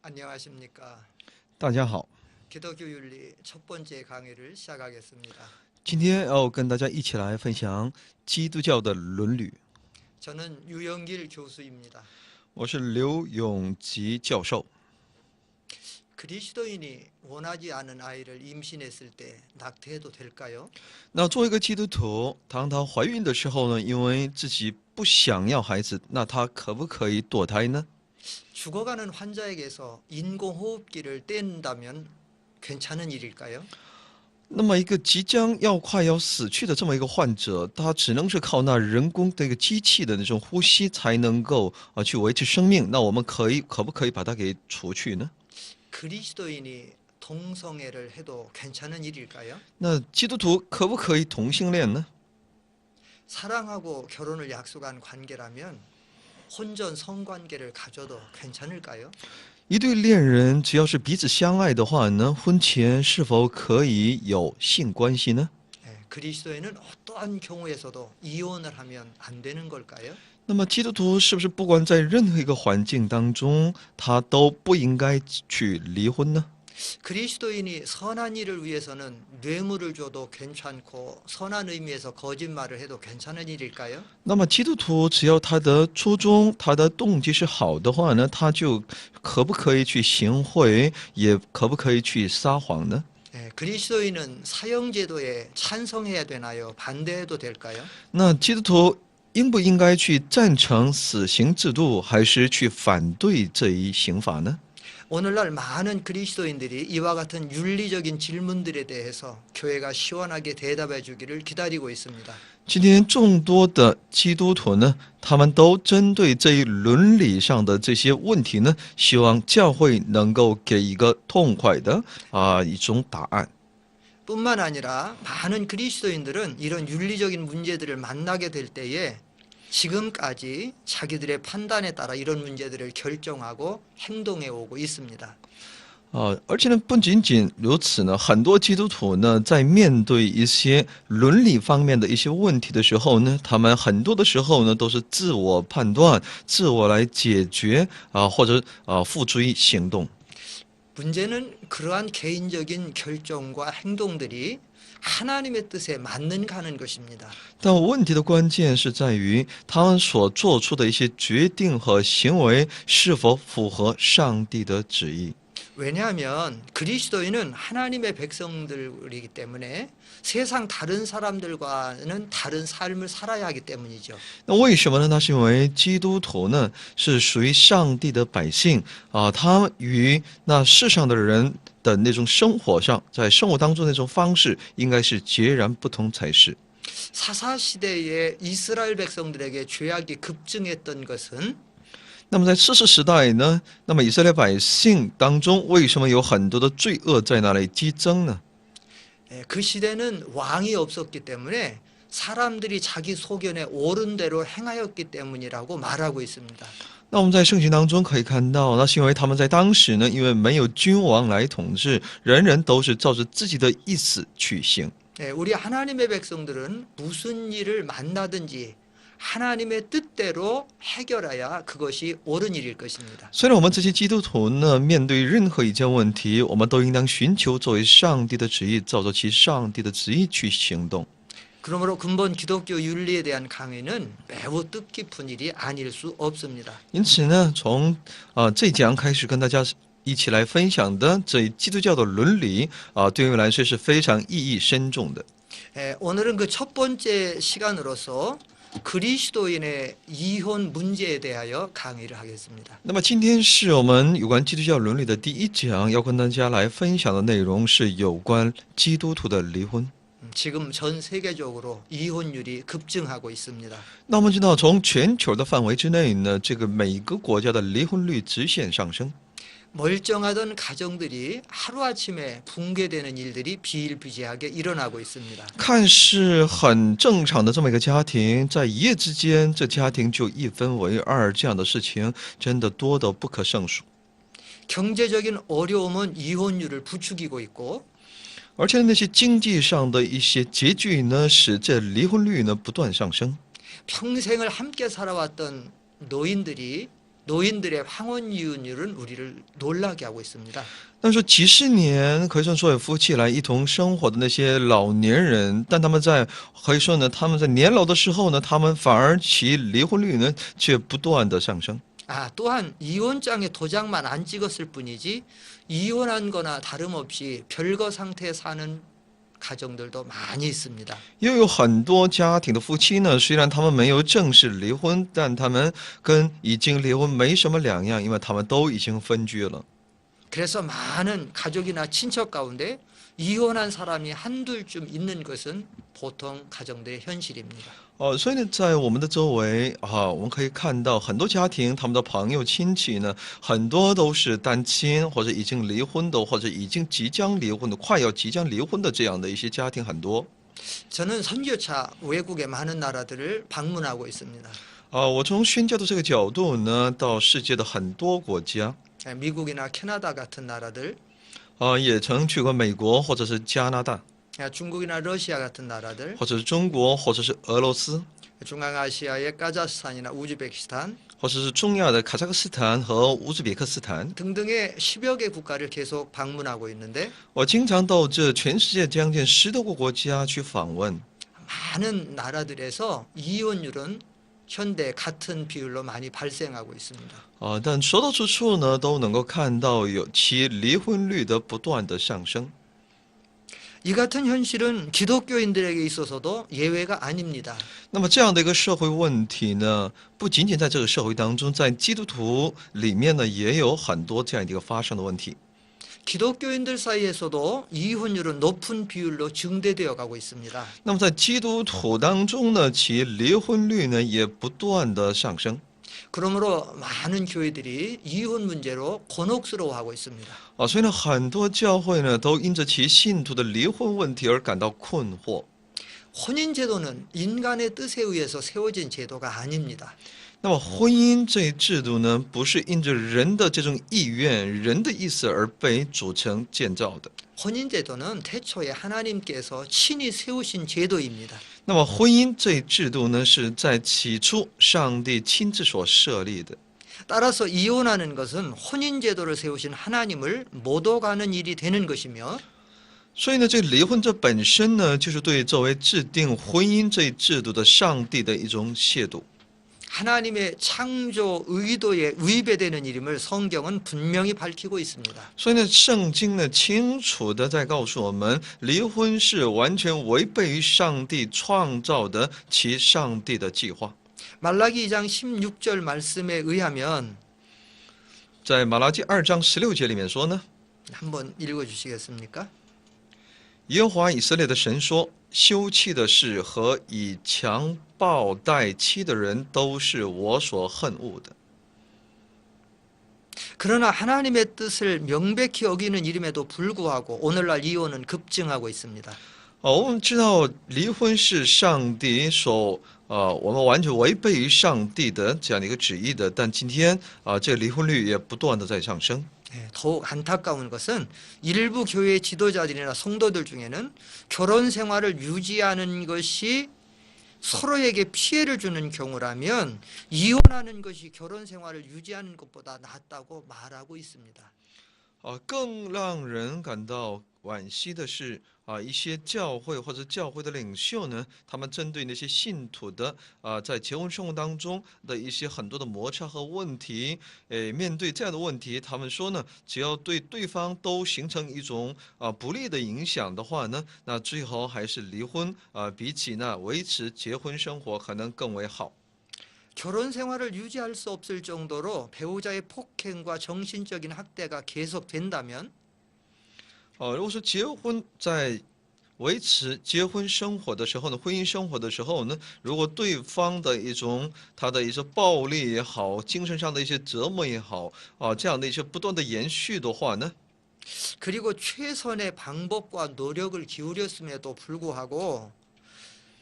안녕하십니까. 大家好， 기독교 윤리 첫 번째 강의를 시작하겠습니다. 今天要跟大家一起来分享基督教的伦理。 저는 유영길 교수입니다. 我是刘永吉教授。 그리스도인이 원하지 않은 아이를 임신했을 때 낙태해도 될까요? 那作为一个基督徒，当她怀孕的时候呢，因为自己不想要孩子，那她可不可以堕胎呢？ 죽어가는 환자에게서 인공호흡기를 뗀다면 괜찮은 일일까요? 那么一个即将快要死去的这么一个患者，他只能是靠那人工的一个机器的那种呼吸才能够去维持生命。那我们可不可以把它给除去呢？ 그리스도인이 동성애를 해도 괜찮은 일일까요? 那基督徒可不可以同性恋呢？ 사랑하고 결혼을 약속한 관계라면 혼전 성관계를 가져도 괜찮을까요? 一对恋人只要是彼此相爱的话呢，婚前是否可以有性关系呢？ 그리스도인은 어떠한 경우에서도 이혼을 하면 안 되는 걸까요? 那么基督徒是不是不管在任何一个环境当中，他都不应该去离婚呢？ 그리스도인이 선한 일을 위해서는 뇌물을 줘도 괜찮고 선한 의미에서 거짓말을 해도 괜찮은 일일까요? 那么基督徒只要他的初衷、他的动机是好的话呢，他就可不可以去行贿，也可不可以去撒谎呢？ 그리스도인은 사형제도에 찬성해야 되나요? 반대해도 될까요? 那基督徒应不应该去赞成死刑制度，还是去反对这一刑法呢？ 오늘날 많은 그리스도인들이 이와 같은 윤리적인 질문들에 대해서 교회가 시원하게 대답해 주기를 기다리고 있습니다. 今天众多的基督徒呢，他们都针对这一伦理上的这些问题呢，希望教会能够给一个痛快的一种答案。 뿐만 아니라 많은 그리스도인들은 이런 윤리적인 문제들을 만나게 될 때에 지금까지 자기들의 판단에 따라 이런 문제들을 결정하고 행동해 오고 있습니다. 而且呢，不仅仅如此呢，很多基督徒呢，在面对一些伦理方面的一些问题的时候呢，他们很多的时候呢，都是自我判断、自我来解决或者付诸于行动。 문제는 그러한 개인적인 결정과 행동들이 하나님의 뜻에 맞는가 하는 것입니다. 但问题的关键是在于他们所做出的一些决定和行为是否符合上帝的旨意。 왜냐하면 그리스도인은 하나님의 백성들이기 때문에 세상 다른 사람들과는 다른 삶을 살아야 하기 때문이죠. 那为什么呢？那是因为基督徒呢是属于上帝的百姓他与那世上的人的那种生活上，在生活当中那种方式应该是截然不同才是。 사사시대에 이스라엘 백성들에게 죄악이 급증했던 것은 那么在士师时代呢，那么以色列百姓当中为什么有很多的罪恶在那里激增呢？ 그 시대는 왕이 없었기 때문에 사람들이 자기 소견에 옳은 대로 행하였기 때문이라고 말하고 있습니다. 那我们在圣经当中可以看到，那是因为他们在当时呢，因为没有君王来统治，人人都是照着自己的意思去行。 우리 하나님의 백성들은 무슨 일을 만나든지 하나님의 뜻대로 해결해야 그것이 옳은 일일 것입니다. 虽然我们这些基督徒呢，面对任何一件问题，我们都应当寻求作为上帝的旨意，照着其上帝的旨意去行动。 그러므로 근본 기독교 윤리에 대한 강의는 매우 뜻깊은 일이 아닐 수 없습니다. 因此呢，从这一讲开始跟大家一起来分享的这基督教的伦理对我来说是非常意义深重的。 오늘은 그 첫 번째 시간으로서 그리스도인의 이혼 문제에 대하여 강의를 하겠습니다. 那么今天是我们有关基督教伦理的第一讲，要跟大家来分享的内容是有关基督徒的离婚。 지금 전 세계적으로 이혼율이 급증하고 있습니다. 那我们知道，从全球的范围之内呢，这个每个国家的离婚率直线上升。 멀쩡하던 가정들이 하루아침에 붕괴되는 일들이 비일비재하게 일어나고 있습니다. 看似很正常的这么一个家庭，在一夜之间，这家庭就一分为二，这样的事情真的多得不可胜数。 경제적인 어려움은 이혼율을 부추기고 있고 而且那些经济上的一些拮据呢，使这离婚率呢不断上升。 평생을 함께 살아왔던 노인들이 노인들의 황혼 이혼율은 우리를 놀라게 하고 있습니다. 但是几十年可以说作为夫妻来一同生活的那些老年人，但他们在可以说呢，他们在年老的时候呢，他们反而其离婚率呢却不断的上升。 또한 이혼장에 도장만 안 찍었을 뿐이지 이혼한 거나 다름없이 별거 상태에 사는 가정들도 많이 있습니다. 又有很多家庭的夫妻呢，虽然他们没有正式离婚，但他们跟已经离婚没什么两样，因为他们都已经分居了。 그래서 많은 가족이나 친척 가운데 이혼한 사람이 한둘쯤 있는 것은 보통 가정들의 현실입니다. 所以呢，在我们的周围我们可以看到很多家庭，他们的朋友亲戚呢，很多都是单亲或者已经离婚的，或者已经即将离婚的，快要即将离婚的这样的一些家庭很多。 저는 선교차 외국의 많은 나라들을 방문하고 있습니다. 我从宣教的这个角度呢，到世界的很多国家， 미국이나 캐나다 같은 나라들, 也曾去过美国或者是加拿大， 중국이나 러시아 같은 나라들, 或者是中国，或者是俄罗斯， 중앙아시아의 카자흐스탄이나 우즈베키스탄 或者是中亚的卡扎克斯坦和乌兹别克斯坦。 등등의 10여 개 국가를 계속 방문하고 있는데 我经常到这全世界将近10多个国家去访问。 많은 나라들에서 이혼율은 현대 같은 비율로 많이 발생하고 있습니다. 但所到之处呢，都能够看到有其离婚率的不断的上升。 이 같은 현실은 기독교인들에게 있어서도 예외가 아닙니다. 那么这样的一个社会问题呢，不仅仅在这个社会当中，在基督徒里面呢，也有很多这样的一个发生的问题。 기독교인들 사이에서도 이혼율은 높은 비율로 증대되어 가고 있습니다. 那么在基督徒当中呢，其离婚率呢也不断的上升。 그러므로 많은 교회들이 이혼 문제로 곤혹스러워하고 있습니다. 所以呢，很多教会呢都因着其信徒的离婚问题而感到困惑。 혼인 제도는 인간의 뜻에 의해서 세워진 제도가 아닙니다. 那么婚姻这一制度呢，不是因着人的这种意愿、人的意思而被组成建造的。 혼인 제도는 태초에 하나님께서 친히 세우신 제도입니다. 那么婚姻这一制度呢，是在起初上帝亲自所设立的。 따라서 이혼하는 것은 혼인 제도를 세우신 하나님을 못 오가는 일이 되는 것이며 所以呢，这个离婚这本身呢，就是对作为制定婚姻这一制度的上帝的一种亵渎。 하나님의 창조 의도에 위배되는 일임을 성경은 분명히 밝히고 있습니다. 所以呢，圣经呢清楚的在告诉我们，离婚是完全违背于上帝创造的其上帝的计划。 말라기 2장 16절 말씀에 의하면 在马拉基2章16节里面说呢， 한번 읽어 주시겠습니까? 耶和华以色列的神说：“休弃的事和以强暴待妻的人，都是我所恨恶的。” 그러나 하나님의 뜻을 명백히 어기는 일임에도 불구하고 오늘날 이혼은 급증하고 있습니다. 我们知道离婚是上帝所我们完全违背于上帝的这样的一个旨意的，但今天这个离婚率也不断的在上升。 더욱 안타까운 것은 일부 교회 지도자들이나 성도들 중에는 결혼 생활을 유지하는 것이 서로에게 피해를 주는 경우라면 이혼하는 것이 결혼 생활을 유지하는 것보다 낫다고 말하고 있습니다. 更让人感到惋惜的是一些教会或者教会的领袖呢，他们针对那些信徒的在结婚生活当中的一些很多的摩擦和问题，面对这样的问题，他们说呢，只要对对方都形成一种不利的影响的话呢，那最好还是离婚比起呢维持结婚生活可能更为好。 결혼 생활을 유지할 수 없을 정도로 배우자의 폭행과 정신적인 학대가 계속된다면 如果说结婚在维持结婚生活的时候呢，婚姻生活的时候呢，如果对方的他的一些暴力也好，精神上的一些折磨也好，这样的一些不断的延续的话呢， 그리고 최선의 방법과 노력을 기울였음에도 불구하고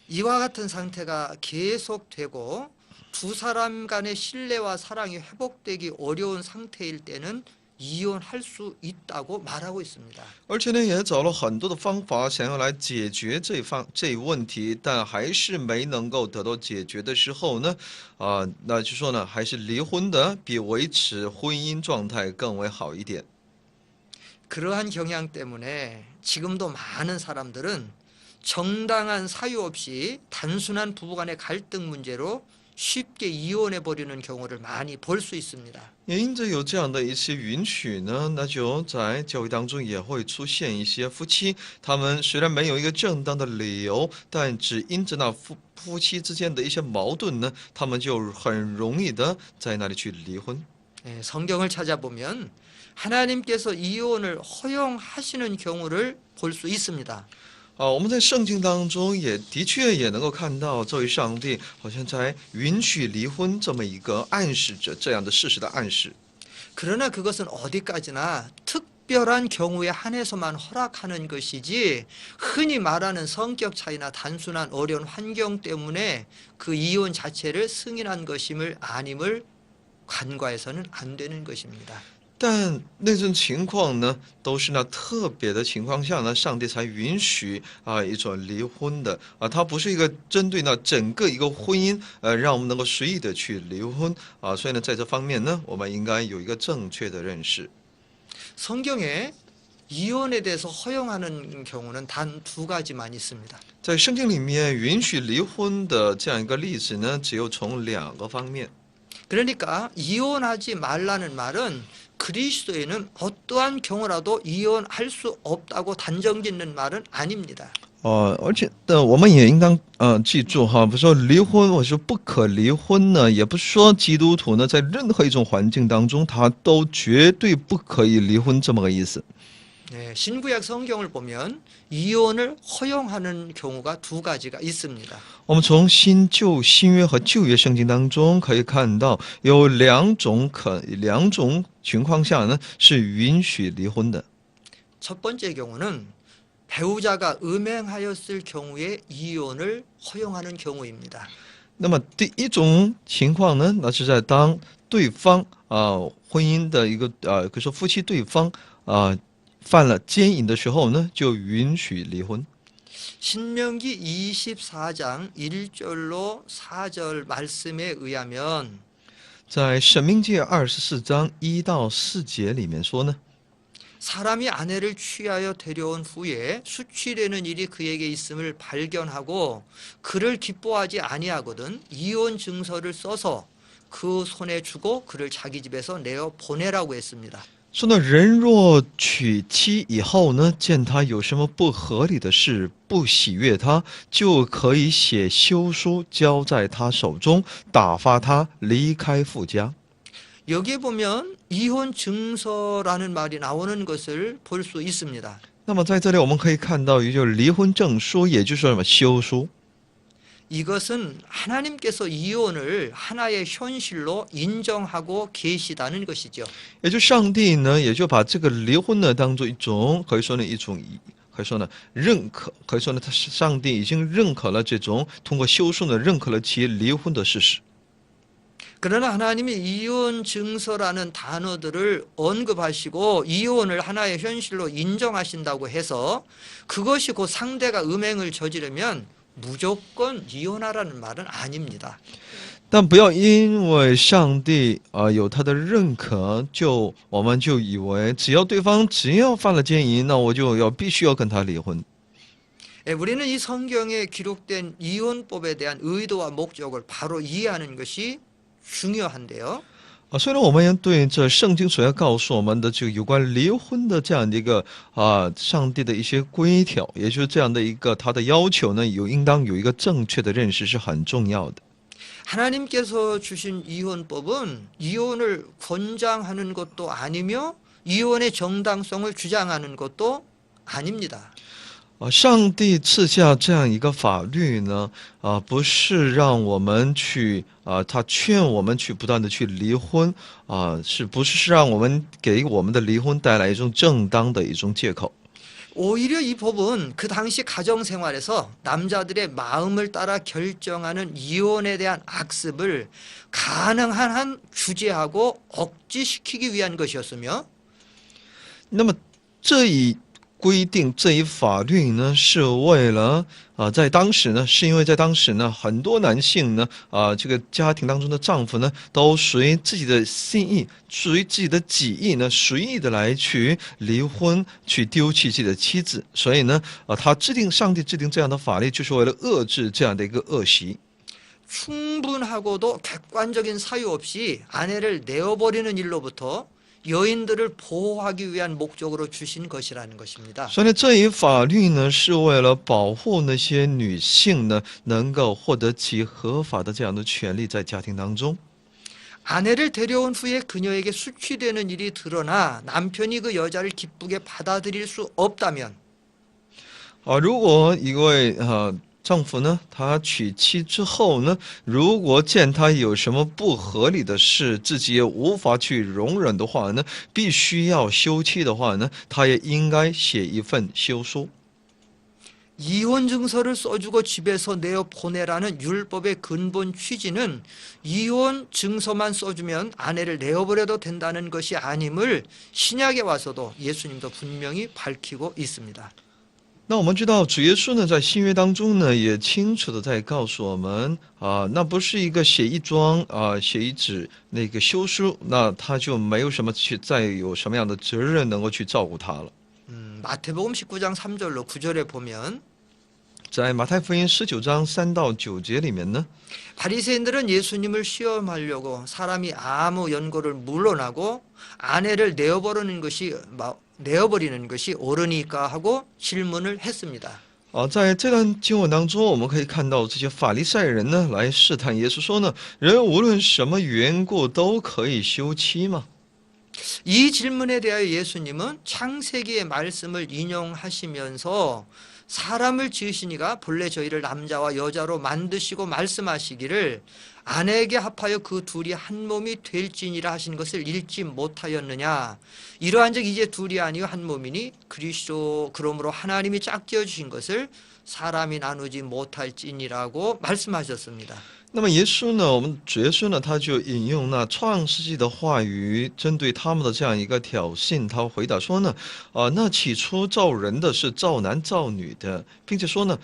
이와 같은 상태가 계속되고 두 사람 간의 신뢰와 사랑이 회복되기 어려운 상태일 때는 이혼할 수 있다고 말하고 있습니다. 而且呢，也找了很多的方法，想要来解决这一问题，但还是没能够得到解决的时候呢，那就说呢，还是离婚的比维持婚姻状态更为好一点。 그러한 경향 때문에 지금도 많은 사람들은 정당한 사유 없이 단순한 부부간의 갈등 문제로 쉽게 이혼해 버리는 경우를 많이 볼 수 있습니다. 也因着有这样的一些允许呢，那就在教会当中也会出现一些夫妻，他们虽然没有一个正当的理由，但只因着那夫妻之间的一些矛盾呢，他们就很容易的在那里去离婚。 성경을 찾아보면 하나님께서 이혼을 허용하시는 경우를 볼 수 있습니다. 我们在圣经当中也的确也能够看到，这位上帝好像在允许离婚这么一个暗示着这样的事实的暗示。 그러나 그것은 어디까지나 특별한 경우에 한해서만 허락하는 것이지 흔히 말하는 성격 차이나 단순한 어려운 환경 때문에 그 이혼 자체를 승인한 것임을 아님을 간과해서는 안 되는 것입니다. 但那种情况呢，都是那特别的情况下呢，上帝才允许一种离婚的它不是一个针对那整个一个婚姻让我们能够随意的去离婚所以呢，在这方面呢，我们应该有一个正确的认识。 성경에 이혼에 대해서 허용하는 경우는 단 두 가지만 있습니다. 在圣经里面允许离婚的这样一个例子呢，只有从两个方面。 그러니까 이혼하지 말라는 말은 그리스도인은 어떠한 경우라도 이혼할 수 없다고 단정짓는 말은 아닙니다. 而且我们也应当记住哈，不是说离婚，我说不可离婚呢，也不是说基督徒呢在任何一种环境当中，他都绝对不可以离婚这么个意思。 네, 신구약 성경을 보면 이혼을 허용하는 경우가 두 가지가 있습니다. 我们从新约和旧约圣经当中可以看到，有两种情况下呢是允许离婚的。 첫 번째 경우는 배우자가 음행하였을 경우에 이혼을 허용하는 경우입니다. 那么第一种情况呢，那是在当对方婚姻的一个可以说夫妻对方犯了奸淫的时候呢，就允许离婚。 신명기 24장 1절로 4절 말씀에 의하면 在申命记24章1到4节里面说呢， 사람이 아내를 취하여 데려온 후에 수치되는 일이 그에게 있음을 발견하고 그를 기뻐하지 아니하거든 이혼 증서를 써서 그 손에 주고 그를 자기 집에서 내어 보내라고 했습니다. 说呢，人若娶妻以后呢，见他有什么不合理的事，不喜悦他，就可以写休书交在他手中，打发他离开父家。 여기에 보면 이혼 증서라는 말이 나오는 것을 볼 수 있습니다. 那么在这里我们可以看到，也就是离婚证书，也就是什么休书。 이것은 하나님께서 이혼을 하나의 현실로 인정하고 계시다는 것이죠. 也就上帝呢，也就把这个离婚呢当做一种，可以说呢认可，可以说呢，他是上帝已经认可了这种通过休书呢认可了其离婚的事实。 그러나 하나님이 이혼 증서라는 단어들을 언급하시고 이혼을 하나의 현실로 인정하신다고 해서 그것이 곧 상대가 음행을 저지르면 무조건 이혼하라는 말은 아닙니다. 但不要因为上帝有他的认可，我们就以为只要对方犯了奸淫，那我就必须要跟他离婚。 우리는 이 성경에 기록된 이혼법에 대한 의도와 목적을 바로 이해하는 것이 중요한데요. 虽然我们对这圣经所要告诉我们的这个有关离婚的这样的一个上帝的一些规条，也就是这样的一个他的要求呢，应当有一个正确的认识是很重要的。 하나님께서 주신 이혼법은 이혼을 권장하는 것도 아니며 이혼의 정당성을 주장하는 것도 아닙니다. 上帝赐下这样一个法律呢，不是让我们去他劝我们去不断的去离婚是不是让我们给我们的离婚带来一种正当的一种借口？ 오히려 이 법은 그 당시 가정생활에서 남자들의 마음을 따라 결정하는 이혼에 대한 악습을 가능한 한 규제하고 억지시키기 위한 것이었으며 那么这一规定这一法律呢，是为了在当时呢，是因为在当时呢，很多男性呢，这个家庭当中的丈夫呢，都随自己的心意，随自己的己意呢，随意的来去离婚，去丢弃自己的妻子。所以呢，上帝制定这样的法律，就是为了遏制这样的一个恶习。 충분하고도 객관적인 사유 없이 아내를 내어버리는 일로부터 여인들을 보호하기 위한 목적으로 주신 것이라는 것입니다. 所以呢，这一法律呢，是为了保护那些女性呢，能够获得其合法的这样的权利在家庭当中。 아내를 데려온 후에 그녀에게 수취되는 일이 드러나 남편이 그 여자를 기쁘게 받아들일 수 없다면 如果一位丈夫呢，他娶妻之后呢，如果见他有什么不合理的事，自己也无法去容忍的话呢，必须要休妻的话呢，他也应该写一份休书。 이혼 증서를 써주고 집에서 내어 보내라는 율법의 근본 취지는 이혼 증서만 써주면 아내를 내어버려도 된다는 것이 아님을 신약에 와서도 예수님도 분명히 밝히고 있습니다. 那我们知道主耶稣呢，在新约当中呢，也清楚的在告诉我们那不是一个写一桩写一纸那个休书，那他就没有什么去再有什么样的责任能够去照顾他了。 마태복음 19장 3절로 9절에 보면 在马太福音19章3到9节里面呢， 바리새인들은 예수님을 시험하려고 사람이 아무 연고를 물러나고 아내를 내어버리는 것이 옳으니까 하고 질문을 했습니다. 在这段经文当中，我们可以看到这些法利赛人呢，来试探耶稣说呢，人无论什么缘故都可以休妻吗？ 이 질문에 대하여 예수님은 창세기의 말씀을 인용하시면서 사람을 지으신 이가 본래 저희를 남자와 여자로 만드시고 말씀하시기를 아내에게 합하여 그 둘이 한 몸이 될지니라 하신 것을 읽지 못하였느냐. 이러한즉 이제 둘이 아니요 한 몸이니 그리스도 그러므로 하나님이 짝지어 주신 것을 사람이 나누지 못할지니라고 말씀하셨습니다. 那么耶稣呢，我们主耶稣呢，他就引用那创世纪的话语，针对他们的这样一个挑衅，他回答说呢，那起初造人的是造男造女的，并且说呢，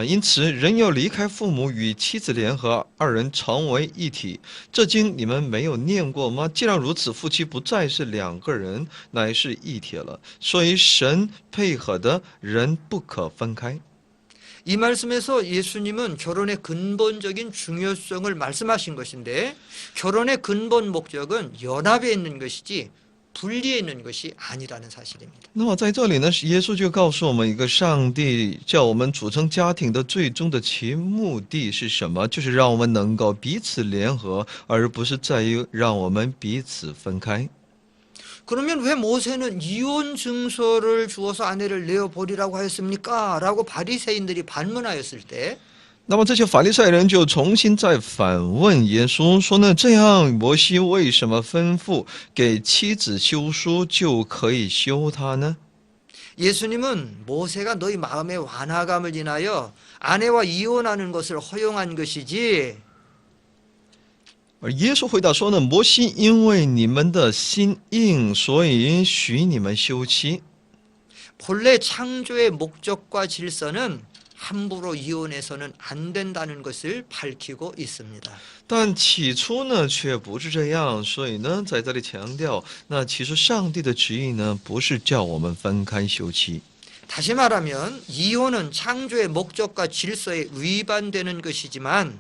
因此人要离开父母与妻子联合，二人成为一体。这经你们没有念过吗？既然如此，夫妻不再是两个人，乃是一体了。所以神配合的人不可分开。 이 말씀에서 예수님은 결혼의 근본적인 중요성을 말씀하신 것인데 결혼의 근본 목적은 연합에 있는 것이지 분리에 있는 것이 아니라는 사실입니다. 那么在这里呢，耶稣就告诉我们一个上帝叫我们组成家庭的最终的其目的是什么？就是让我们能够彼此联合，而不是在于让我们彼此分开。 그러면 왜 모세는 이혼 증서를 주어서 아내를 내어버리라고 하였습니까? 라고 바리새인들이 반문하였을 때 那么这些法利赛人就重新再反问耶稣说呢，这样摩西为什么吩咐给妻子休书就可以休她呢？ 예수님은 모세가 너희 마음의 완화감을 인하여 아내와 이혼하는 것을 허용한 것이지 而耶稣回答说呢，摩西因为你们的心硬，所以许你们休妻。 본래 창조의 목적과 질서는 함부로 이혼해서는 안 된다는 것을 밝히고 있습니다. 但起初呢，却不是这样，所以呢，在这里强调，那其实上帝的旨意呢，不是叫我们分开休妻。 다시 말하면 이혼은 창조의 목적과 질서에 위반되는 것이지만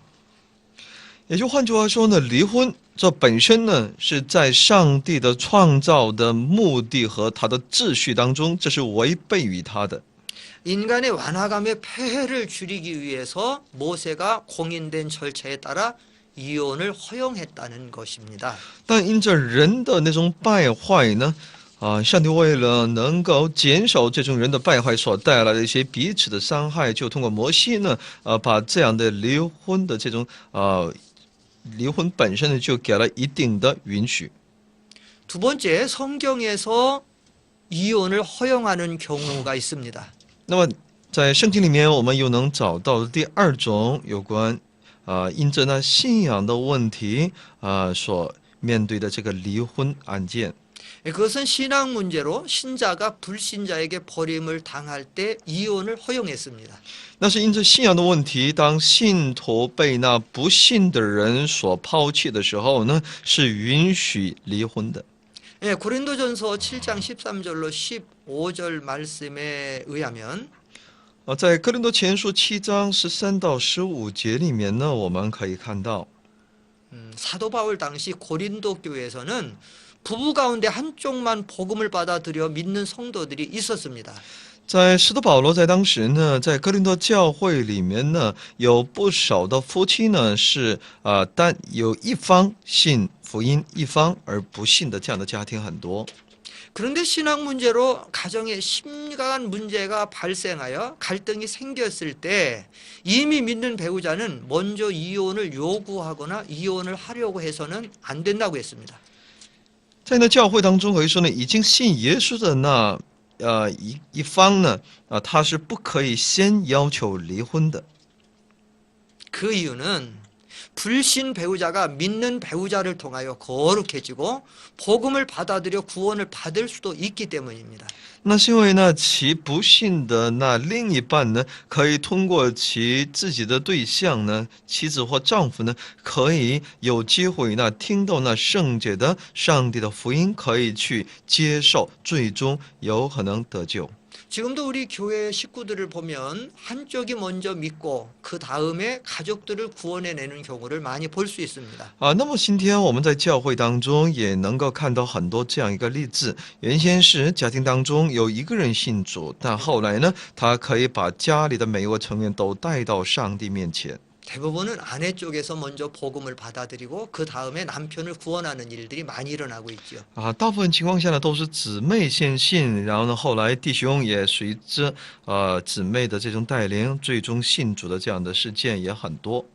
也就换句话说呢，离婚这本身呢，是在上帝的创造的目的和他的秩序当中，这是违背于他的。 인간의 완화감의 폐해를 줄이기 위해서 모세가 공인된 절차에 따라 이혼을 허용했다는 것입니다. 但因着人的那种败坏呢，上帝为了能够减少这种人的败坏所带来的一些彼此的伤害，就通过摩西呢，把这样的离婚的这种离婚本身呢，就给了一定的允许。 두 번째, 성경에서 이혼을 허용하는 경우가 있습니다. 那么在圣经里面，我们又能找到第二种有关因着那信仰的问题所面对的这个离婚案件。 그것은 신앙 문제로 신자가 불신자에게 버림을 당할 때 이혼을 허용했습니다. 那是因着信仰的问题，当信徒被那不信的人所抛弃的时候呢，是允许离婚的。 고린도전서 7장 13절로 15절 말씀에 의하면 在哥林多前书7章13到15节里面呢，我们可以看到， 사도 바울 당시 고린도 교회에서는 부부 가운데 한쪽만 복음을 받아들여 믿는 성도들이 있었습니다. 在使徒保罗在当时呢，在哥林多教会里面呢，有不少的夫妻呢是但有一方信福音，一方而不信的这样的家庭很多。 그런데 신앙 문제로 가정에 심각한 문제가 발생하여 갈등이 생겼을 때 이미 믿는 배우자는 먼저 이혼을 요구하거나 이혼을 하려고 해서는 안 된다고 했습니다. 在那教会当中，可以说呢，已经信耶稣的那一方呢，他是不可以先要求离婚的。 그 이유는 불신 배우자가 믿는 배우자를 통하여 거룩해지고 복음을 받아들여 구원을 받을 수도 있기 때문입니다. 那是因为呢，其不信的那另一半呢，可以通过其自己的对象呢，妻子或丈夫呢，可以有机会呢，听到那圣洁的上帝的福音，可以去接受，最终有可能得救。 지금도 우리 교회 식구들을 보면 한쪽이 먼저 믿고 그 다음에 가족들을 구원해내는 경우를 많이 볼 수 있습니다. 那么今天我们在教会当中也能够看到很多这样一个例子。原先是家庭当中有一个人信主，但后来呢，他可以把家里的每一位成员都带到上帝面前。 대부분은 아내 쪽에서 먼저 복음을 받아들이고 그 다음에 남편을 구원하는 일들이 많이 일어나고 있죠. 大部分情况下呢，都是姊妹先信，然后呢，后来弟兄也随着姊妹的这种带领，最终信主的这样的事件也很多。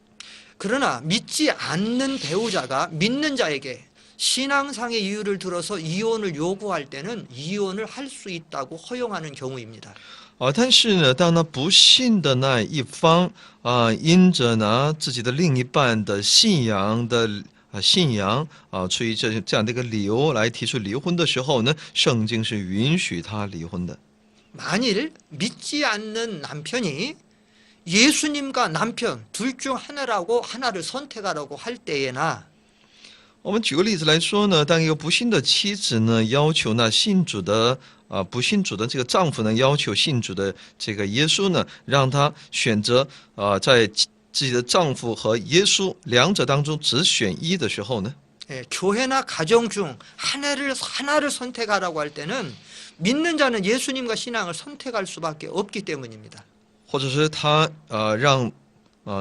그러나 믿지 않는 배우자가 믿는 자에게 신앙상의 이유를 들어서 이혼을 요구할 때는 이혼을 할 수 있다고 허용하는 경우입니다. 但是呢，当那不信的那一方因着呢自己的另一半的信仰出于这样的一个理由来提出离婚的时候呢，圣经是允许他离婚的。 만일 믿지 않는 남편이 예수님과 남편 둘 중 하나를 선택하라고 할 때에나 我们举个例子来说呢，当一个不信的妻子呢要求那信主的不信主的这个丈夫呢要求信主的这个耶稣呢，让他选择在自己的丈夫和耶稣两者当中只选一的时候呢， 교회나 가정 중 하나를 선택하라고 할 때는 믿는 자는 예수님과 신앙을 선택할 수밖에 없기 때문입니다. 或者是他让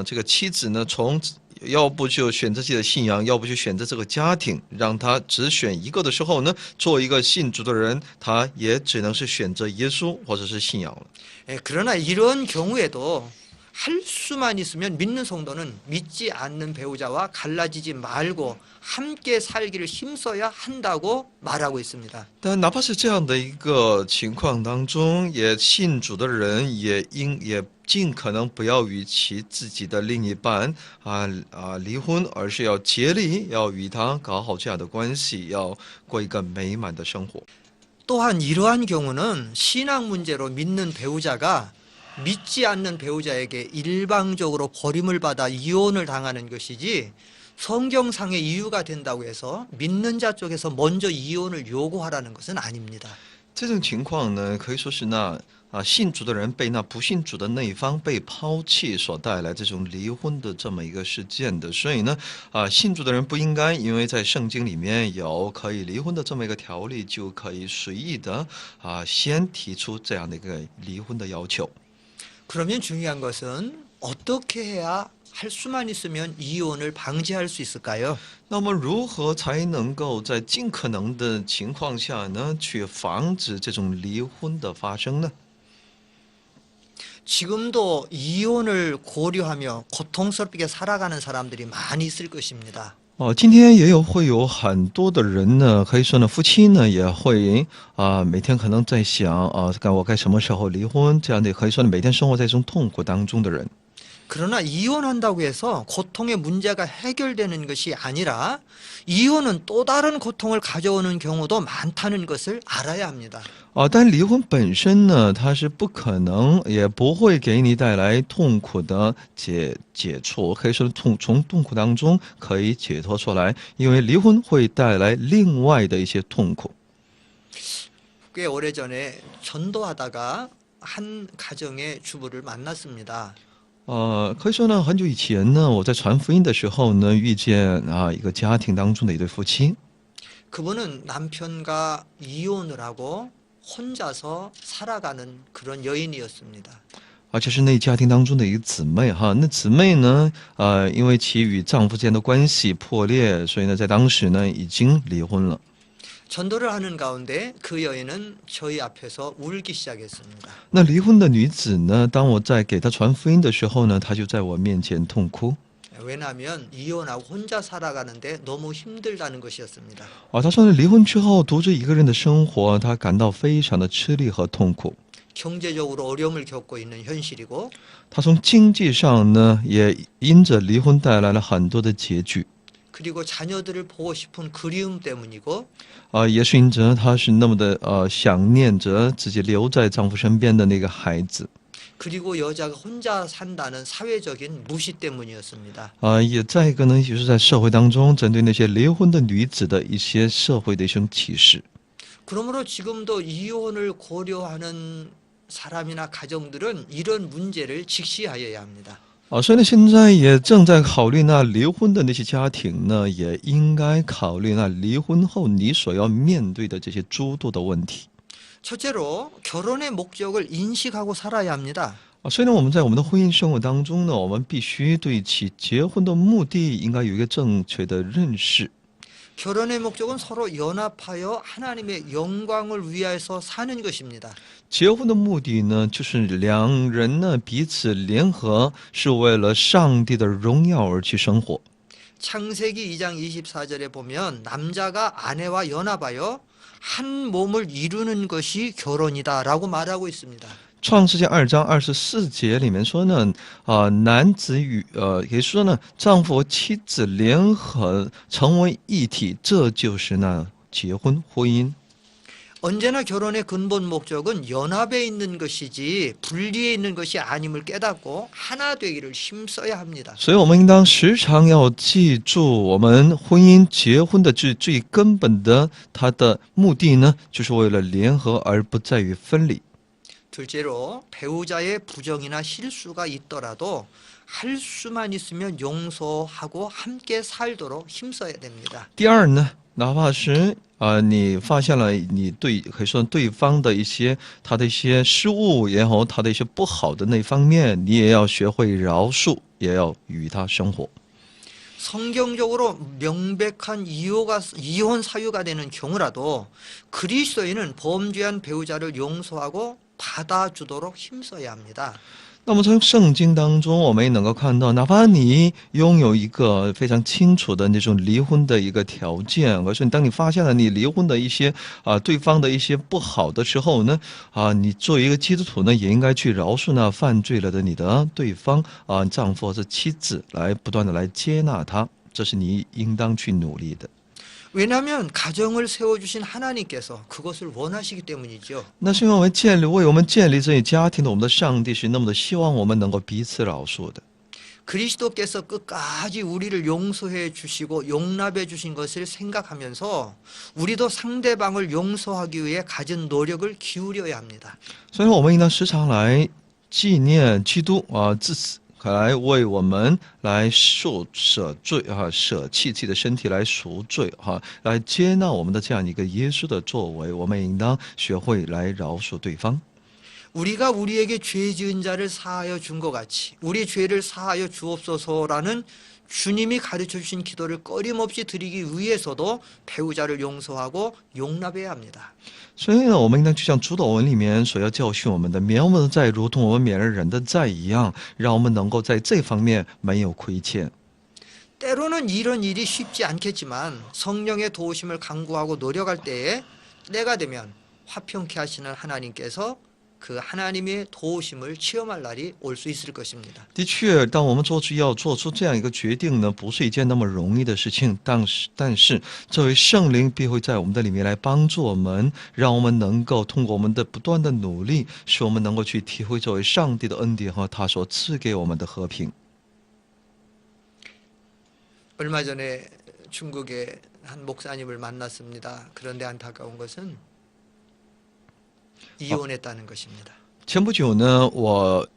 这个妻子呢从要不就选择自己的信仰，要不就选择这个家庭，让他只选一个的时候呢，做一个信主的人，他也只能是选择耶稣或者是信仰了。 그러나 이런 경우에도 할 수만 있으면 믿는 성도는 믿지 않는 배우자와 갈라지지 말고 함께 살기를 힘써야 한다고 말하고 있습니다. 但哪怕是这样的一个情况当中，也信主的人也尽可能不要与其自己的另一半离婚，而是要竭力要与他搞好这样的关系，要过一个美满的生活。 또한 이러한 경우는 신앙 문제로 믿는 배우자가 믿지 않는 배우자에게 일방적으로 버림을 받아 이혼을 당하는 것이지 성경상의 이유가 된다고 해서 믿는 자 쪽에서 먼저 이혼을 요구하라는 것은 아닙니다. 这种情况呢，可以说是那信主的人被那不信主的那一方被抛弃所带来这种离婚的这么一个事件的，所以呢，信主的人不应该因为在圣经里面有可以离婚的这么一个条例，就可以随意的先提出这样的一个离婚的要求。 그러면 중요한 것은 어떻게 해야 할 수만 있으면 이혼을 방지할 수 있을까요? 那么如何才能够在尽可能的情况下呢，去防止这种离婚的发生呢？ 지금도 이혼을 고려하며 고통스럽게 살아가는 사람들이 많이 있을 것입니다. 今天也会有很多的人呢，可以说呢，夫妻呢也会每天可能在想我该什么时候离婚，这样的可以说呢，每天生活在这种痛苦当中的人。 그러나 이혼한다고 해서 고통의 문제가 해결되는 것이 아니라 이혼은 또 다른 고통을 가져오는 경우도 많다는 것을 알아야 합니다. 但离婚本身呢，它是不可能也不会给你带来痛苦的解除，可以说从痛苦当中可以解脱出来，因为离婚会带来另外的一些痛苦。 꽤 오래전에 전도하다가 한 가정의 주부를 만났습니다. 可以说呢，很久以前呢，我在传福音的时候呢，遇见一个家庭当中的一对夫妻。 그분은 남편과 이혼을 하고 혼자서 살아가는 그런 여인이었습니다. 而且是那家庭当中的一个姊妹哈，那姊妹呢，因为其与丈夫间的关系破裂，所以呢，在当时呢，已经离婚了。 전도를 하는 가운데 그 여인은 저희 앞에서 울기 시작했습니다. 那离婚的女子呢，当我在给她传福音的时候呢，她就在我面前痛哭。 왜냐하면 이혼하고 혼자 살아가는데 너무 힘들다는 것이었습니다. 她说呢，离婚之后独自一个人的生活，她感到非常的吃力和痛苦。 경제적으로 어려움을 겪고 있는 현실이고 她从经济上呢，也因着离婚带来了很多的拮据。 그리고 자녀들을 보고 싶은 그리움 때문이고 也是因着她是那么的想念着自己留在丈夫身边的那个孩子。 그리고 여자가 혼자 산다는 사회적인 무시 때문이었습니다. 也再一个呢，就是在社会当中，针对那些离婚的女子的一些社会的一种歧视。 그러므로 지금도 이혼을 고려하는 사람이나 가정들은 이런 문제를 직시하여야 합니다. 所以呢，现在也正在考虑那离婚的那些家庭呢，也应该考虑那离婚后你所要面对的这些诸多的问题。 첫째로 결혼의 목적을 인식하고 살아야 합니다. 所以呢，我们在我们的婚姻生活当中呢，我们必须对其结婚的目的应该有一个正确的认识。 결혼의 목적은 서로 연합하여 하나님의 영광을 위하여서 사는 것입니다. 结婚的目的呢，就是两人呢彼此联合，是为了上帝的荣耀而去生活。 창세기 2장 24절에 보면 남자가 아내와 연합하여 한 몸을 이루는 것이 결혼이다라고 말하고 있습니다. 创世纪2章24节里面说呢，男子与也说呢，丈夫和妻子联合成为一体，这就是那结婚婚姻。 언제나 결혼의 근본 목적은 연합에 있는 것이지 분리에 있는 것이 아님을 깨닫고 하나 되기를 힘써야 합니다. 所以我们应当时常要记住，我们婚姻结婚的最根本的它的目的呢，就是为了联合，而不在于分离。 둘째로 배우자의 부정이나 실수가 있더라도 할 수만 있으면 용서하고 함께 살도록 힘써야 됩니다. 第二呢，哪怕是你发现了你可以说对方的一些他的一些失误，然后他的一些不好的那方面，你也要学会饶恕，也要与他生活。 성경적으로 명백한 이혼 사유가 되는 경우라도 그리스도인은 범죄한 배우자를 용서하고 받아주도록 힘써야 합니다. 那么从圣经当中，我们也能够看到，哪怕你拥有一个非常清楚的那种离婚的一个条件，而是当你发现了你离婚的一些对方的一些不好的时候呢，你作为一个基督徒呢，也应该去饶恕那犯罪了的你的对方丈夫或者妻子，来不断的来接纳他，这是你应当去努力的。 왜냐하면 가정을 세워주신 하나님께서 그것을 원하시기 때문이죠. 那是因为为我们建立这些家庭的我们的上帝是那么的希望我们能够彼此饶恕的。 그리스도께서 끝까지 우리를 용서해 주시고 용납해 주신 것을 생각하면서 우리도 상대방을 용서하기 위해 가진 노력을 기울여야 합니다. 所以我们应当时常来纪念基督自此来为我们来舍罪舍弃自己的身体来赎罪来接纳我们的这样一个耶稣的作为，我们应当学会来饶恕对方。 우리가 우리에게 죄 지은 자를 사하여 준 것 같이 우리 죄를 사하여 주옵소서라는 주님이 가르쳐 주신 기도를 꺼림없이 드리기 위해서도 배우자를 용서하고 용납해야 합니다. 所以呢，我们应当就像主祷文里面所要教训我们的，免我们的债如同我们免了人的债一样，让我们能够在这方面没有亏欠。 때로는 이런 일이 쉽지 않겠지만 성령의 도우심을 간구하고 노력할 때에 때가 되면 화평케 하시는 하나님께서 그 하나님의 도우심을 체험할 날이 올 수 있을 것입니다. 的确，当我们要做出这样一个决定呢，不是一件那么容易的事情。但是，这位圣灵必会在我们的里面来帮助我们，让我们能够通过我们的不断的努力，使我们能够去体会这位上帝的恩典和他所赐给我们的和平。 얼마 전에 중국의 한 목사님을 만났습니다. 그런데 안타까운 것은 이혼했다는 것입니다. 前不久呢，我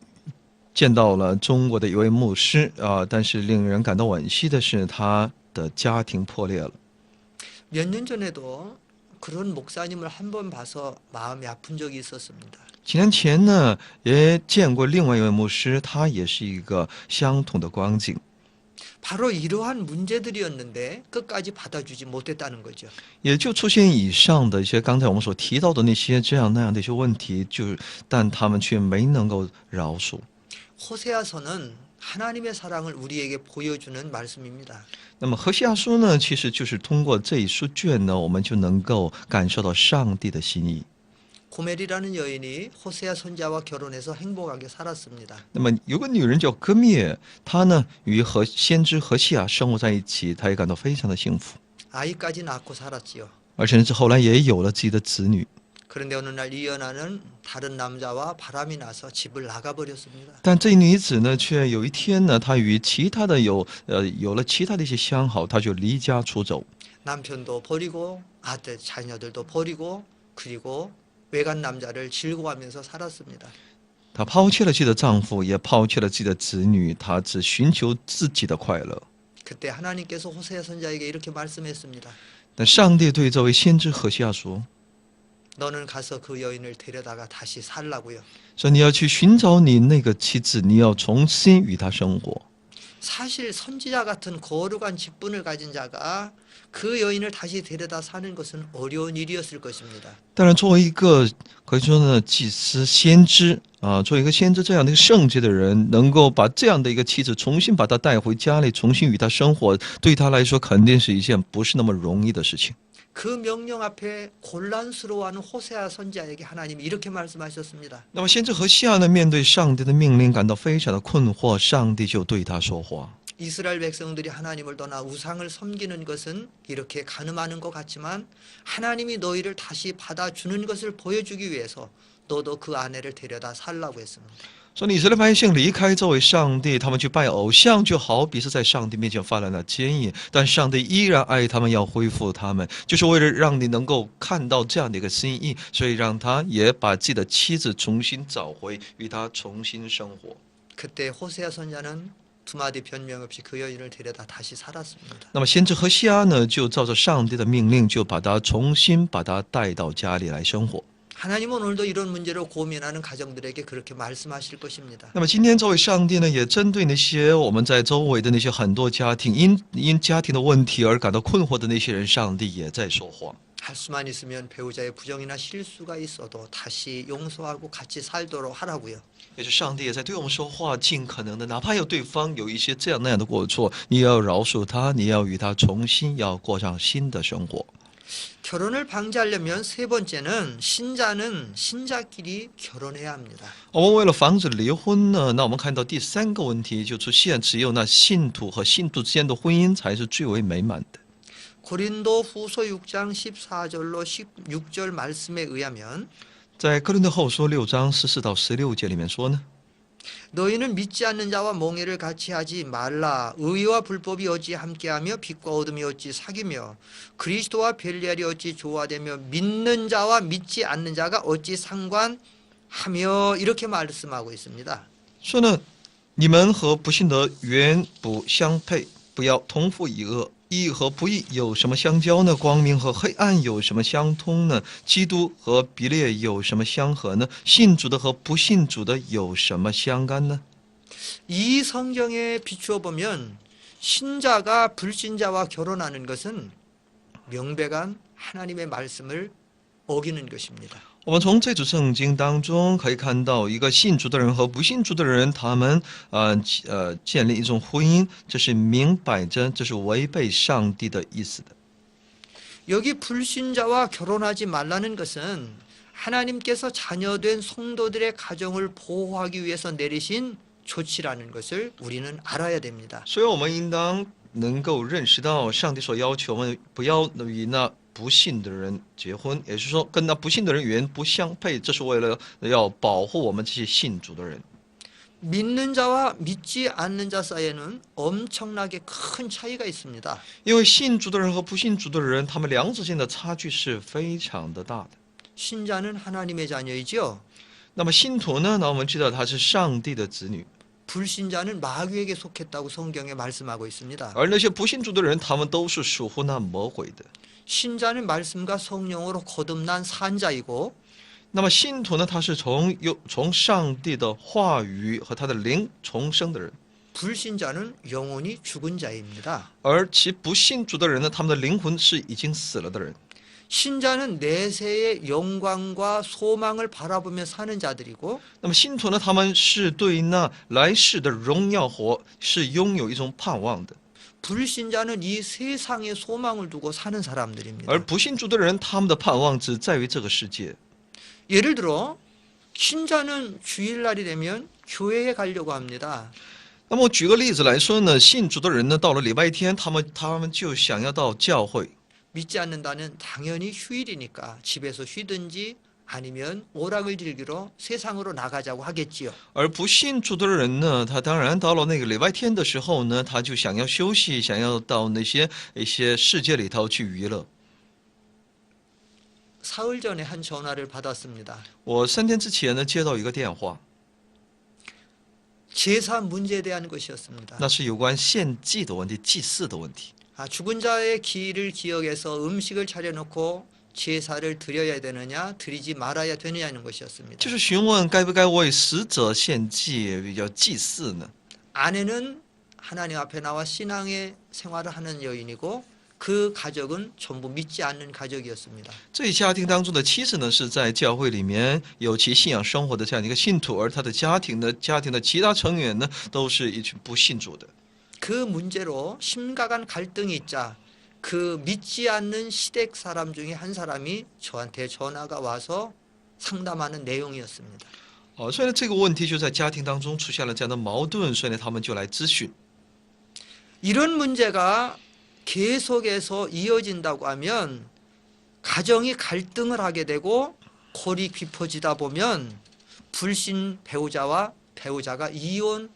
见到了中国的一位牧师但是令人感到惋惜的是，他的家庭破裂了。 몇 년 전에도 그런 목사님을 한 번 봐서 마음이 아픈 적이 있었습니다. 几年前呢，也见过另外一位牧师，他也是一个相同的光景。 바로 이러한 문제들이었는데 끝까지 받아주지 못했다는 거죠. 也就出现以上的一些刚才我们所提到的那些这样那样的一些问题，但他们却没能够饶恕。 호세아서는 하나님의 사랑을 우리에게 보여주는 말씀입니다. 那么何西阿书呢，其实就是通过这一书卷呢，我们就能够感受到上帝的心意。 고멜이라는 여인이 호세아 손자와 결혼해서 행복하게 살았습니다. 那么有个女人叫歌灭，她呢与先知何西阿生活在一起，她也感到非常的幸福， 아이까지 낳고 살았지요. 而甚至后来也有了自己的子女。 그런데 어느 날 이 연하는 다른 남자와 바람이 나서 집을 나가버렸습니다. 但这女子呢，却有一天呢，她与其他的有了其他的一些相好，她就离家出走。 남편도 버리고 아들 자녀들도 버리고 그리고 외간 남자를 즐거워하면서 살았습니다. 她抛弃了自己的丈夫，也抛弃了自己的子女，她只寻求自己的快乐。 그때 하나님께서 호세아 선자에게 이렇게 말씀했습니다. 但上帝对这位先知何西阿说 너는 가서 그 여인을 데려다가 다시 살라고요. 说你要去寻找你那个妻子，你要重新与她生活。 사실 선지자 같은 거룩한 직분을 가진 자가 그 여인을 다시 데려다 사는 것은 어려운 일이었을 것입니다. 当然，作为一个可以说呢祭司先知作为一个先知这样的一个圣洁的人，能够把这样的一个妻子重新把她带回家里，重新与她生活，对他来说肯定是一件不是那么容易的事情。 그 명령 앞에 곤란스러워하는 호세아 선지자에게 하나님이 이렇게 말씀하셨습니다. 那么，先知何西阿呢，面对上帝的命令感到非常的困惑，上帝就对他说话。 이스라엘 백성들이 하나님을 떠나 우상을 섬기는 것은 이렇게 가늠하는 것 같지만 하나님이 너희를 다시 받아주는 것을 보여주기 위해서 너도 그 아내를 데려다 살라고 했습니다. 说以色列百姓离开这位上帝，他们去拜偶像，就好比是在上帝面前犯了那奸淫。但上帝依然爱他们，要恢复他们，就是为了让你能够看到这样的一个心意，所以让他也把自己的妻子重新找回，与他重新生活。 그때 호세아 선자는 두 마디 변명 없이 그 여인을 데려다 다시 살았습니다. 那么先知何西阿呢，就照着上帝的命令，就把他重新把他带到家里来生活。 하나님은 오늘도 이런 문제로 고민하는 가정들에게 그렇게 말씀하실 것입니다. 那么今天这位上帝呢，也针对那些我们在周围的那些很多家庭因家庭的问题而感到困惑的那些人，上帝也在说话。 할 수만 있으면 배우자의 부정이나 실수가 있어도 다시 용서하고 같이 살도록 하라고요. 也是上帝也在对我们说话，尽可能的，哪怕有对方有一些这样那样的过错，你也要饶恕他，你要与他重新要过上新的生活。 결혼을 방지하려면 세 번째는 신자는 신자끼리 결혼해야 합니다. 我们为了防止离婚呢，那我们看到第三个问题就出现，只有那信徒和信徒之间的婚姻才是最为美满的。 고린도 후서 6장 14절로 16절 말씀에 의하면 在哥林多后书6章14到16节里面说呢， 너희는 믿지 않는 자와 몽해를 같이 하지 말라. 의와 불법이 어찌 함께하며 빛과 어둠이 어찌 사귀며 그리스도와 벨리알이 어찌 조화되며 믿는 자와 믿지 않는 자가 어찌 상관하며 이렇게 말씀하고 있습니다. 说呢，你们和不信的原不相配，不要同父异恶。义和不义有什么相交呢？光明和黑暗有什么相通呢？基督和比列有什么相合呢？信主的和不信主的有什么相干呢？ 이 성경에 비추어 보면 신자가 불신자와 결혼하는 것은 명백한 하나님의 말씀을 어기는 것입니다. 我们从这组圣经当中可以看到，一个信主的人和不信主的人，他们建立一种婚姻，这是明摆着，这是违背上帝的意思的。 여기 불신자와 결혼하지 말라는 것은 하나님께서 자녀된 성도들의 가정을 보호하기 위해서 내리신 조치라는 것을 우리는 알아야 됩니다. 所以我们应当能够认识到，上帝所要求我们不要与那不信的人结婚，也就是说跟那不信的人原不相配，这是为了要保护我们这些信主的人。 믿는 자와 믿지 않는 자 사이에는 엄청나게 큰 차이가 있습니다. 因为信主的人和不信主的人，他们两者间的差距是非常的大的。 신자는 하나님의 자녀이죠. 那么信徒呢？那我们知道他是上帝的子女， 불신자는 마귀에게 속했다고 성경에 말씀하고 있습니다. 而那些不信主的人，他们都是属乎那魔鬼的。 신자는 말씀과 성령으로 거듭난 산자이고 那么信徒呢？他是从上帝的话语和他的灵重生的人， 불신자는 영혼이 죽은 자입니다. 而其不信主的人呢，他们的灵魂是已经死了的人。 신자는 내세의 영광과 소망을 바라보며 사는 자들이고 那么信徒呢？他们是对那来世的荣耀是拥有一种盼望的， 불신자는 이 세상의 소망을 두고 사는 사람들입니다. 而不信主的人，他们的盼望只在于这个世界。 예를 들어 신자는 주일날이 되면 교회에 가려고 합니다. 那么我举个例子来说呢，信主的人呢，到了礼拜天，他们就想要到教会。 믿지 않는다는 당연히 휴일이니까 집에서 쉬든지 아니면 오락을 즐기러 세상으로 나가자고 하겠지요. 而不信主的人呢，他当然到了那个礼拜天的时候呢，他就想要休息，想要到一些世界里头去娱乐。 사흘 전에 한 전화를 받았습니다. 我3天之前呢，接到一个电话， 제사 문제에 대한 것이었습니다. 那是有关献祭的问题、祭祀的问题。 죽은 자의 기일을 기억해서 음식을 차려놓고 제사를 드려야 되느냐 드리지 말아야 되느냐는 것이었습니다. 就是询问该不该为死者献祭，要祭祀呢？ 아내는 하나님 앞에 나와 신앙의 생활을 하는 여인이고 그 가족은 전부 믿지 않는 가족이었습니다. 这一家庭当中的妻子呢，是在教会里面有其信仰生活的这样一个信徒，而他的家庭的其他成员呢，都是一群不信主的。 그 문제로 심각한 갈등이 있자 그 믿지 않는 시댁 사람 중에 한 사람이 저한테 전화가 와서 상담하는 내용이었습니다. 所以呢，这个问题就在家庭当中出现了这样的矛盾，所以呢，他们就来咨询。 이런 문제가 계속해서 이어진다고 하면 가정이 갈등을 하게 되고 골이 깊어지다 보면 불신 배우자와 배우자가 이혼까지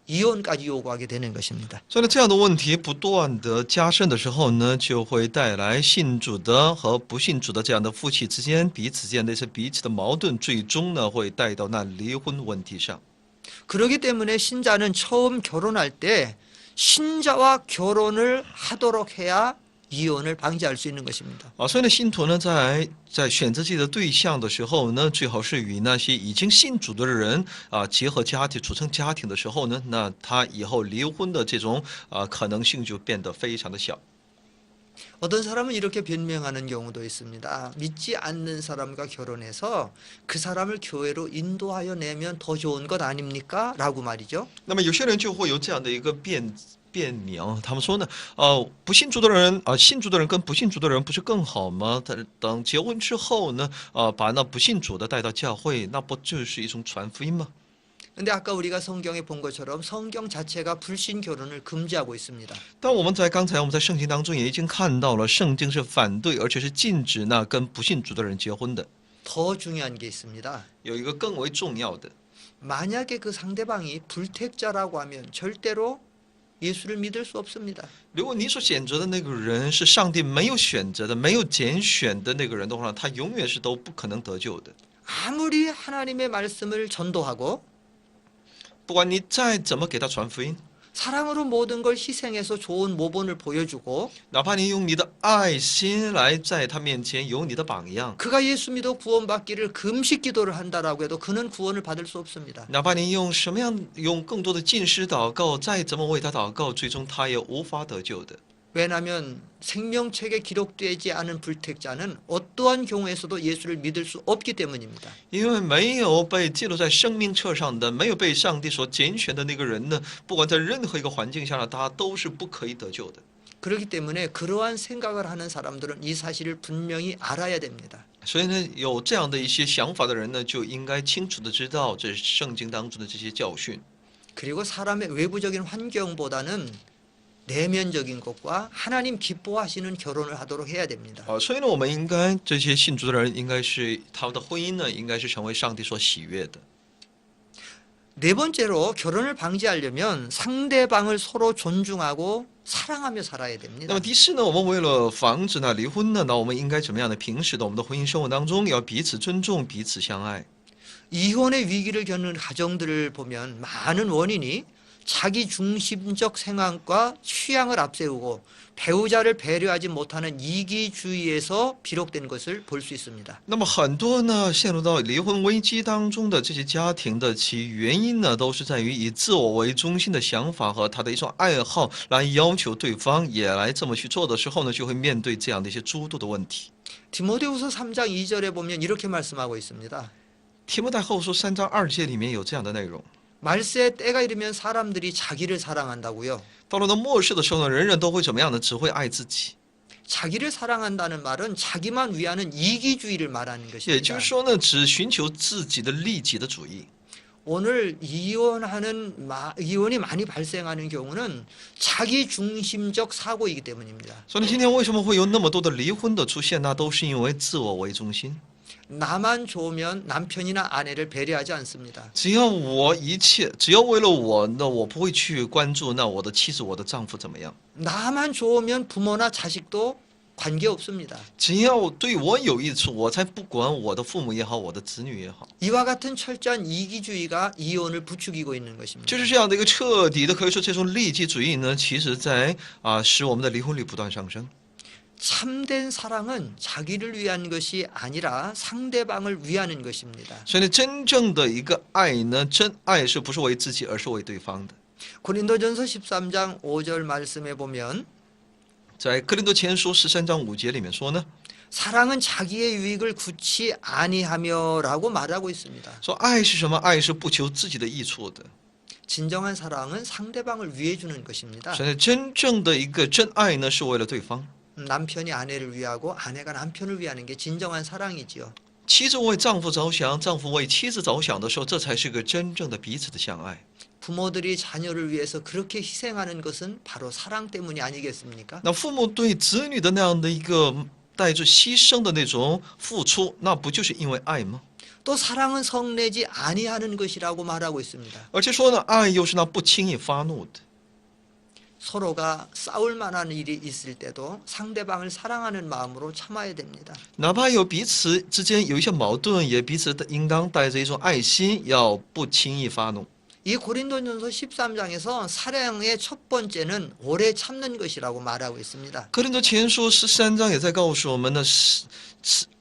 요구하게 되는 것입니다. 所以呢，这样的问题不断的加深的时候呢，就会带来信主的和不信主的这样的夫妻之间彼此间的一些彼此的矛盾，最终呢会带到那离婚问题上。 그렇기 때문에 신자는 처음 결혼할 때 신자와 결혼을 하도록 해야 이혼을 방지할 수 있는 것입니다. 所以呢，信徒呢在选择自己的对象的时候呢，最好是与那些已经信主的人结合家庭、组成家庭的时候呢，那他以后离婚的这种可能性就变得非常的小。 어떤 사람은 이렇게 변명하는 경우도 있습니다. 믿지 않는 사람과 결혼해서 그 사람을 교회로 인도하여 내면 더 좋은 것 아닙니까? 라고 말이죠. 那么有些人就会有这样的一个辩明，他们说呢，不信主的人信主的人跟不信主的人不是更好吗？等结婚之后呢，把那不信主的带到教会，那不就是一种传福音吗？ 근데 아까 우리가 성경에 본 것처럼 성경 자체가 불신 결혼을 금지하고 있습니다. 但刚才我们在圣经当中也已经看到了，圣经是反对而且是禁止那跟不信主的人结婚的。 더 중요한 게 있습니다. 有一个更为重要的， 만약에 그 상대방이 불택자라고 하면 절대로 예수를 믿을 수 없습니다. 如果你所选择的那个人是上帝没有选择的、没有拣选的那个人的话，他永远是都不可能得救的。 아무리 하나님의 말씀을 전도하고 不管你再怎么给他传福音， 사랑으로 모든 걸 희생해서 좋은 모본을 보여주고 哪怕你用你的爱心来在他面前有你的榜样， 그가 예수 믿어 구원받기를 금식 기도를 한다라고 해도 그는 구원을 받을 수 없습니다. 哪怕你用更多的禁食祷告，再怎么为他祷告，最终他也无法得救的。 왜냐하면 생명책에 기록되지 않은 불택자는 어떠한 경우에서도 예수를 믿을 수 없기 때문입니다. 因为没有被记录在生命册上的，没有被上帝所拣选的那个人呢，不管在任何一个环境下呢，他都是不可以得救的。 그렇기 때문에 그러한 생각을 하는 사람들은 이 사실을 분명히 알아야 됩니다. 所以呢，有这样的一些想法的人呢，就应该清楚的知道这圣经当中的这些教训。 그리고 사람의 외부적인 환경보다는 내면적인 것과 하나님 기뻐하시는 결혼을 하도록 해야 됩니다. 所以呢，我们应该这些信主的人，应该是他们的婚姻呢，应该是成为上帝所喜悦的。 네 번째로 결혼을 방지하려면 상대방을 서로 존중하고 사랑하며 살아야 那 됩니다. 么第四呢，我们为了防止呢离婚呢，那我们应该怎么样的平时的我们的婚姻生活当中，要彼此尊重，彼此相爱。 이혼의 위기를 겪는 가정들을 보면 많은 원인이 자기 중심적 생각과 취향을 앞세우고 배우자를 배려하지 못하는 이기주의에서 비롯된 것을 볼 수 있습니다. 那么很多呢陷入到离婚危机当中的这些家庭的其原因呢，都是在于以自我为中心的想法和他的一种爱好来要求对方也来这么去做的时候呢，就会面对这样的一些诸多的问题。 디모데후서 3장 2절에 보면 이렇게 말씀하고 있습니다. 提摩太后书3章2节里面有这样的内容。 말세의 때가 이르면 사람들이 자기를 사랑한다고요. 到了末世的时候呢，人人都会怎么样呢？只会爱自己。 자기를 사랑한다는 말은 자기만 위하는 이기주의를 말하는 也就 것입니다. 是说呢，只寻求自己的利己的主义。 오늘 이혼이 많이 발생하는 경우는 자기 중심적 사고이기 때문입니다. 所以今天为什么会有那么多的离婚的出现？那都是因为自我为中心。 나만 좋으면 남편이나 아내를 배려하지 않습니다. 只要我一切，只要为了我，那我不会去关注那我的妻子、我的丈夫怎么样。 나만 좋으면 부모나 자식도 관계 없습니다. 只要对我有益处，我才不管我的父母也好，我的子女也好。 이와 같은 철저한 이기주의가 이혼을 부추기고 있는 것입니다. 就是这样的一个彻底的，可以说这种利己主义呢，其实在使我们的离婚率不断上升。 참된 사랑은 자기를 위한 것이 아니라 상대방을 위하는 것입니다. 所以呢，真正的一个爱呢，真爱是不是为自己，而是为对方的。 고린도전서 13장 5절 말씀에 보면 在哥林多前书13章5节里面说呢， 사랑은 자기의 유익을 구치 아니하며라고 말하고 있습니다. 说爱是什么？爱是不求自己的益处的。 진정한 사랑은 상대방을 위해 주는 것입니다. 所以真正的一个真爱呢，是为了对方。 남편이 아내를 위하고 아내가 남편을 위하는 게 진정한 사랑이지요. 妻子为丈夫着想，丈夫为妻子着想的时候，这才是个真正的彼此的相爱。 부모들이 자녀를 위해서 그렇게 희생하는 것은 바로 사랑 때문이 아니겠습니까? 那父母对子女的那样的一个带着牺牲的那种付出，那不就是因为爱吗？ 또 사랑은 성내지 아니하는 것이라고 말하고 있습니다. 而且说呢，爱又是那不轻易发怒的。 서로가 싸울 만한 일이 있을 때도 상대방을 사랑하는 마음으로 참아야 됩니다. 哪怕有彼此之间有一些矛盾，也彼此应当带着一种爱心，要不轻易发怒。 이 고린도전서 13장에서 사랑의 첫 번째는 오래 참는 것이라고 말하고 있습니다. 哥林多前书13章也在告诉我们呢，是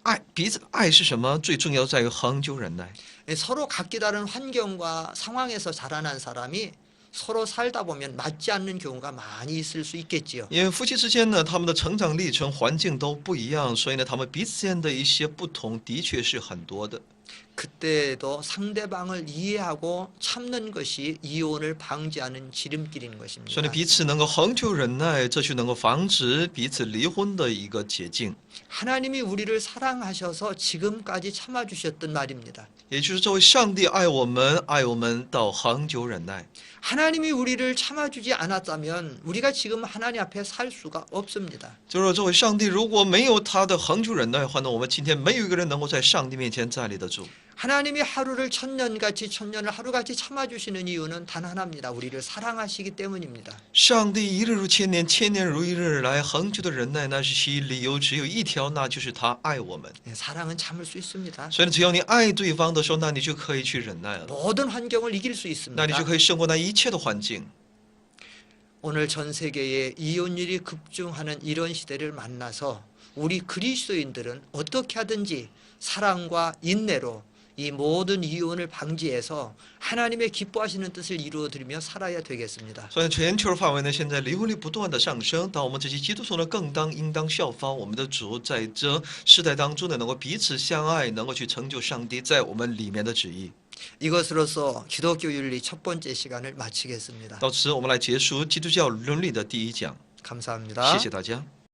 爱彼此爱是什么？最重要在于恒久忍耐。 서로 각기 다른 환경과 상황에서 자라난 사람이 서로 살다 보면 맞지 않는 경우가 많이 있을 수 있겠지요. 因为夫妻之间呢，他们的成长历程、环境都不一样，所以呢，他们彼此间的一些不同，的确是很多的。 그때도 상대방을 이해하고 참는 것이 이혼을 방지하는 지름길인 所以 것입니다. 呢，彼此能够恒久忍耐，这就能够防止彼此离婚的一个捷径。 하나님이 우리를 사랑하셔서 지금까지 참아주셨던 말입니다. 也就是这位上帝爱我们，爱我们到恒久忍耐。 하나님이 우리를 참아주지 않았다면 우리가 지금 하나님 앞에 살 수가 없습니다. 就是说，这位上帝如果没有他的恒久忍耐的话呢，我们今天没有一个人能够在上帝面前站立得住。 하나님이 하루를 천년같이 천년을 하루같이 참아주시는 이유는 단 하나입니다. 우리를 사랑하시기 때문입니다. 上帝一日如千年，千年如一日来恒久的忍耐，那是其理由只有一条，那就是他爱我们。 사랑은 참을 수 있습니다. 所以只要你爱对方的时候，那你就可以去忍耐了， 모든 환경을 이길 수 那你就 있습니다. 可以胜过那一切的环境。 오늘 전 세계에 이혼율이 급증하는 이런 시대를 만나서 우리 그리스도인들은 어떻게 하든지 사랑과 인내로 이 모든 이혼을 방지해서 하나님의 기뻐하시는 뜻을 이루어드리며 살아야 되겠습니다. 所以全球范围呢，现在离婚率不断的上升，但我们这些基督徒呢，应当效法我们的主，在这世代当中呢，能够彼此相爱，能够去成就上帝在我们里面的旨意。 이것으로서 기독교 윤리 첫 번째 시간을 마치겠습니다. 到此，我们来结束基督教伦理的第一讲。 감사합니다. 谢谢大家。